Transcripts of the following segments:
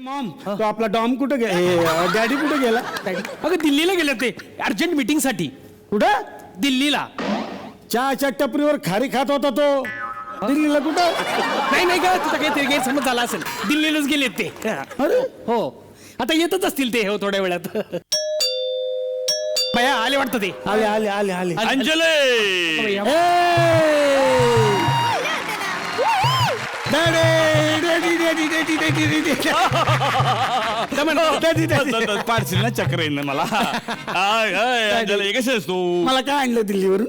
Maugham तो आपला Dom कुठे गेला? डॅडी कुठे गेला? अगं दिल्लीला गेले ते अर्जंट मीटिंग साठी. कुठं? दिल्लीला. चहाच्या टपरीवर खारी खात होता तो. दिल्लीला कुठं? नाही का तुझा काही गैरसमज झाला असेल. दिल्लीलाच गेलेत ते. अरे हो आता येतच असतील ते हो थोड्या वेळात. भैया आले वाटतं ते. आले आले आले आले. अंजले भैया. पाडशील ना चक्र येईन मला. अंजले कशी आहेस तू? मला काय आणलं दिल्लीवरून?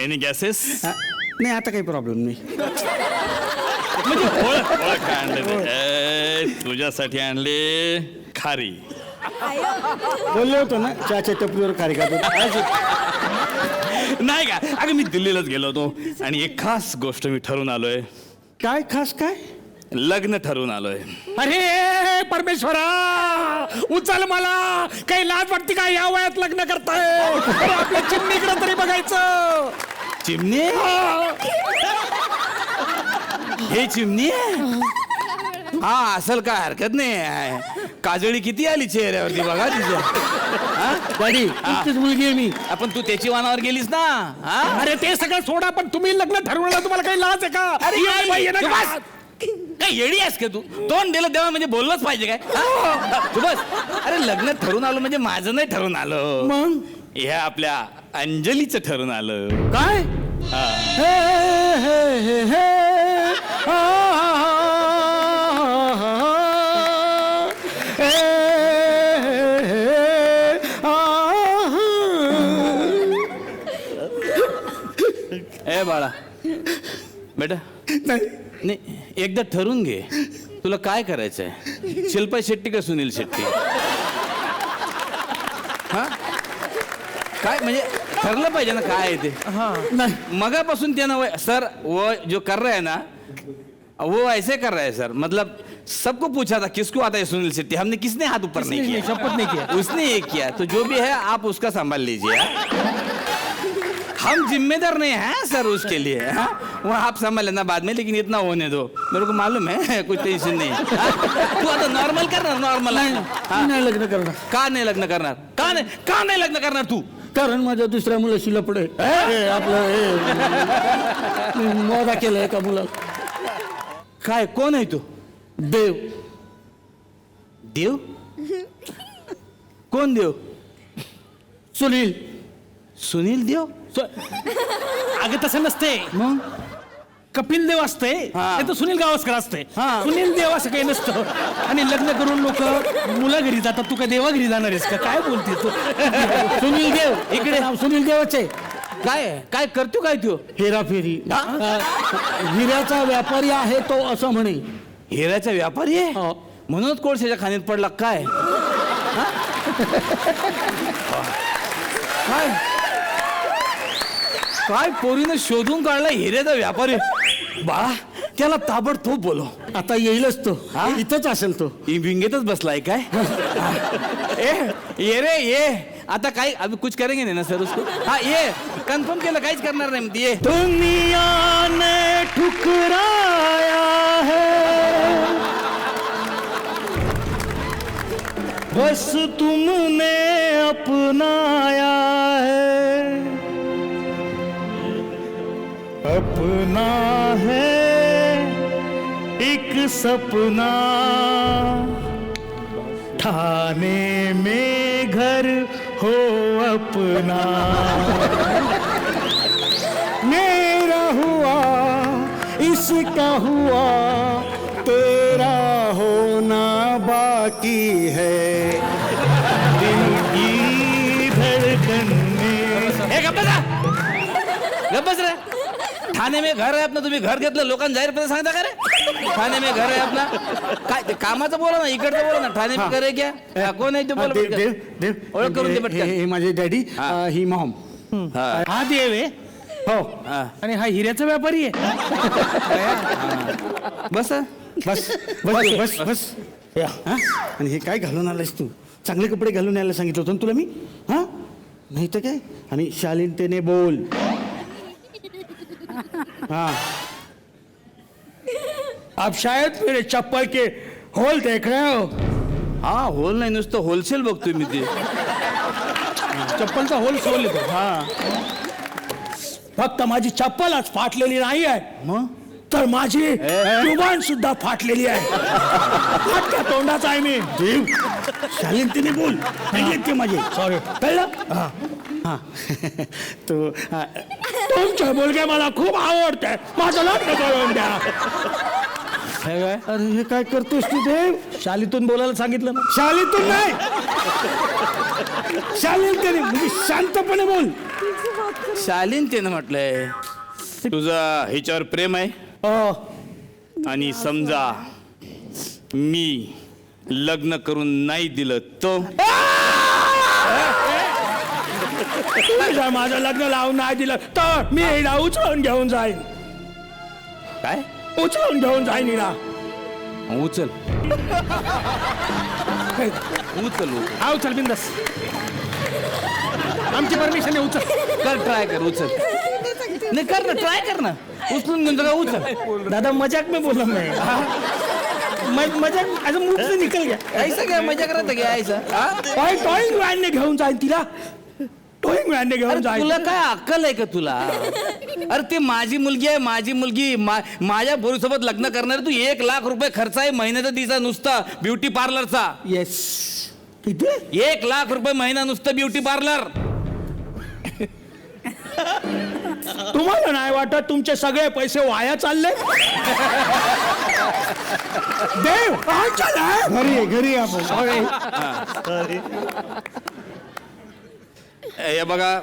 Any gases? नाही आता काही प्रॉब्लेम नाही. काय आणले? तुझ्यासाठी आणले खारी. बोललो होतो ना चहाच्या टपरीवर खारी खात होता. नाही का अगं मी दिल्लीलाच गेलो होतो आणि एक खास गोष्ट मी ठरवून आलोय. काय खास काय? लग्न ठरवून आलोय. अरे परमेश्वरा उचल मला. काही लाज वाटते का या वयात लग्न करताय? अरे, आपल्या चिमणीकडे तरी बघायचं. चिमणी? हे चिमणी हा असेल काय हरकत नाही. काजळी किती आली चेहऱ्यावरती बघा तिच्या. डॅडी तुमचीच मुलगी आहे मी. आपण तू त्याची वानावर गेलीस ना. अरे ते सगळं सोडा पण तुम्ही लग्न ठरवलं तुम्हाला काही लाज आहे का? ये बाई, ये ना का? काय येडी आहेस का तू? तोंड दिलं तेव्हा म्हणजे बोललंच पाहिजे काय? तू बस. अरे लग्न ठरून आलो म्हणजे माझं नाही ठरून आलं. मग ह्या आपल्या अंजलीचं ठरून आलं. काय? हे, हे, हे, हे. आ, आ, आ, हे, हे, हे. आ, ए बाळा बेटा नाही नाही एकदा ठरून घे. तुला काय करायचंय? शिल्पा शेट्टी का सुनील शेट्टी? हा काय म्हणजे ठरलं पाहिजे ना काय आहे ते. नाही मगापासून त्यानं सर वो जो कर रहा है ना वो ऐसे कर रहा है सर. मतलब सबको पूछा था किसको आता है सुनील शेट्टी. हमने किसने हाथ ऊपर नहीं किया. शपथ नहीं किया. उसने ये किया. तो जो भी है आप उसका संभाल लीजिए. हम जिम्मेदार नहीं हैं सर उसके लिए. वो आप संभाल लेना बाद में लेकिन इतना होने दो. मेरे को मालूम है कुछ टेंशन नहीं. तू आता नॉर्मल करणार नॉर्मल. नाही लग्न करणार. का नाही लग्न करणार? का नाही लग्न करणार तू? कारण माझ्या दुसऱ्या मुलाशी लपड आहे. आपलं हे मोदा केलंय का मुला? काय कोण आहे तू? देव. देव? कोण देव? सुनील. सुनील देव? अगं तसं नसते. मग कपिल देव असते हा. नाही तर सुनील गावस्कर असते. हा. सुनील देव असं काही नसतं. आणि लग्न करून लोक मुला घरी जातात. तू काय देवा घरी जाणार आहेस का? काय बोलते तू? सुनील देव इकडे नाव सुनील देवाचे. काय काय करतो काय तू? हेराफेरी. हिऱ्याचा व्यापारी आहे तो असं म्हणे. हिऱ्याचा व्यापारी आहे हो. म्हणूनच कोळशाच्या खाणीत पडला काय? काय काय पोरीनं शोधून काढला हिऱ्याचा व्यापारी. बाळा त्याला ताबडतोब बोलो. आता येईलच तो. हा? इथंच असेल तो. विंगेतच बसलाय काय? ये रे ये. आता काय अभी कुछ करेंगे नहीं ना सर उसको? हाँ ये कंफर्म केलं काहीच करणार नाही म्हणते. ये दुनिया ने ठुकराया है बस तुमने अपनाया है. अपना है एक सपना ठाने में घर हो अपना. मेरा हुआ इसका हुआ तेरा होना बाकी है. दिल की धड़कन में. ए गप्प बस रे. ठाणे में घर आहे आपलं. तुम्ही घर घेतलं लोकांना जाहीरपणे सांगता का रे? ठाणे में घर आहे आपला. काय ते कामाचं बोला ना इकडचं बोला ना. ठाणे में घर आहे क्या? कोण आहे ते बोला देव पटकन. देव देव ओळख करून दे पटकन. हे माझे डॅडी. हा. ही मॉम. हा. हा देव आहे. हो हा. आणि हा हिऱ्याचा व्यापारी आहे. बस बस बस बस बस. या. आणि हे काय घालून आलायस तू? चांगले कपडे घालून यायला सांगितलं होतं ना तुला मी. हा नहीं तो क्या आणि शालीनतेने बोल. हाँ आप शायद मेरे चप्पल के होल देख रहे हो? हा होल नाही नुसतं होलसेल बघतोय मी ते. चप्पलचा होल सोल येतो. हा फक्त माझी चप्पलच फाटलेली नाही आहे, मग तर माझी जुबान सुद्धा फाटलेली आहे. फाटक्या तोंडाचा आहे मी. देव शालीनतेने बोल ऐकलेत ते माझे. सॉरी. कळलं हा तो तुमचे मुलगे मला खूप आवडते. माझं लग्न करून द्या. हे काय अरे हे काय करतोस तू देव? शालीतून बोलायला सांगितलं ना. शालीतून नाही, शालीनतेने म्हणजे शांतपणे बोल. शालीनतेनं म्हटलंय तुझं हिच्यावर प्रेम आहे आणि समजा मी लग्न करून नाही दिलं तो. तुम्ही जर माझं लग्न लावून नाही दिलं तर मी हिला उचलून घेऊन जाईन. काय उचलून घेऊन जाईन हिला. उचल उचल उचल हा उचल बिंदास. आमची परमिशन आहे. उचल. कर ट्राय कर उचल. नाही कर ना ट्राय कर ना. उचलून घेऊन जा उचल. दादा मजाक में बोला मैं. मजाक असं मुख से निकल गया. ऐसा क्या मजा करत घ्या ऐसा. टॉईंग व्हॅनने घेऊन जाईन तिला. टॉईंग व्हॅनने घेऊन अरे जाईन. तुला काय अक्कल आहे का तुला? अरे ते माझी मुलगी आहे, माझी मुलगी. माझ्या पोरीसोबत लग्न करणार तू. 1 लाख रुपये खर्च आहे महिन्याचा तिचा नुसता ब्युटी पार्लरचा. येस. किती? 1 लाख रुपये महिना नुसतं ब्युटी पार्लर. तुम्हाला नाही वाटत तुमचे सगळे पैसे वाया चालले? देव घरी आहे, घरी आहे आपण. हे बघा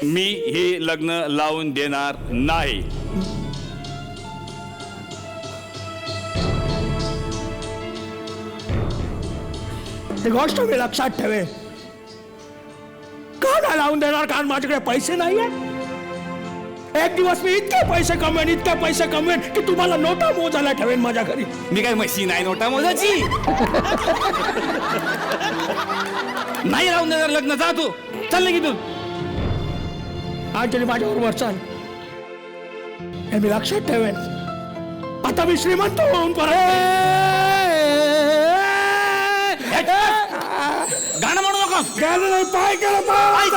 मी हे लग्न लावून देणार नाही. ही गोष्ट मी लक्षात ठेवेन. का नाही लावून देणार? कारण माझ्याकडे पैसे नाहीये. एक दिवस मी इतके पैसे कमवेन की तुम्हाला नोटा मोजायला ठेवेन माझ्या घरी. मी काय मशीन आहे नोटा मोजाची? नाही लावून देणार लग्न. जा तू चालले की तू. अंजली माझ्याबरोबर चाल. हे मी लक्षात ठेवेन. आता मी श्रीमंत होऊन गाणं म्हणू नको. गाणं नाही, पाय केला पाय.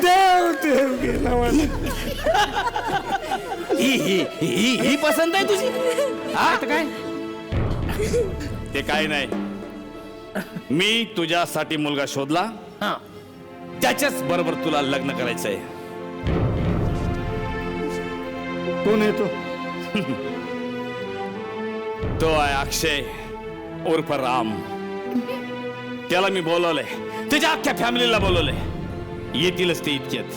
देव देव गेला मला. ही पसंत आहे तुझी? हा काय ते काय नाही. मी तुझ्यासाठी मुलगा शोधला. त्याच्याच बरोबर तुला लग्न करायचंय. कोण आहे तो? तो आहे अक्षय उर्फ राम. त्याला मी बोलवलंय. त्याच्या अख्ख्या फॅमिलीला बोलवलंय. येतीलच ते इतक्यात.